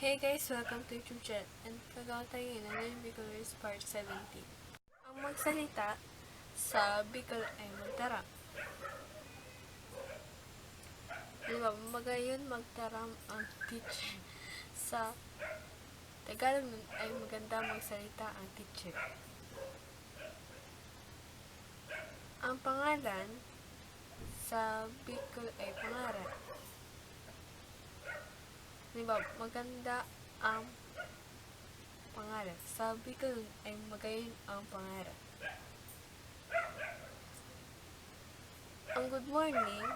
Hey guys! Welcome to YouTube chat. And gagawa tayo ng Learn Bicolors Part 17. Ang magsalita sa Bicol ay magtaram. Diba, magayon magtaram ang teacher. Sa Tagalog nun ay maganda magsalita ang teacher. Ang pangalan sa Bicol ay pangaran. Diba, maganda ang pangalan. Sa Bicol ay magayon ang pangalan. Ang good morning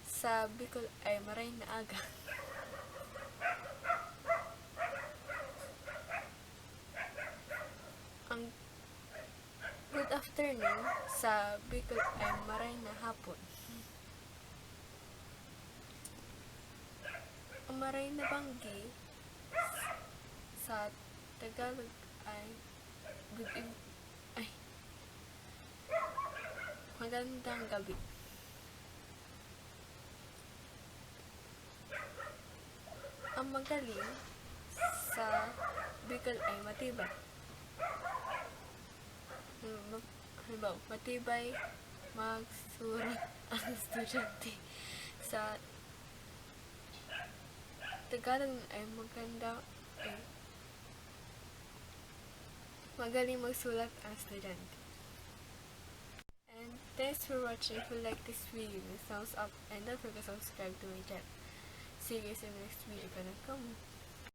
sa Bicol ay maray na aga. Ang good afternoon sa Bicol ay maray na hapon. Ang maray na banggi sa Tagalog ay magandang gabi. Ang magaling sa Bicol ay matibay. Matibay magsurat ang estudyante. Sa Tagalog ay magaling magsulat ang estudyante. And thanks for watching. If you like this video, thumbs up and don't forget to subscribe to my channel. See you guys in the next video. Gonna come.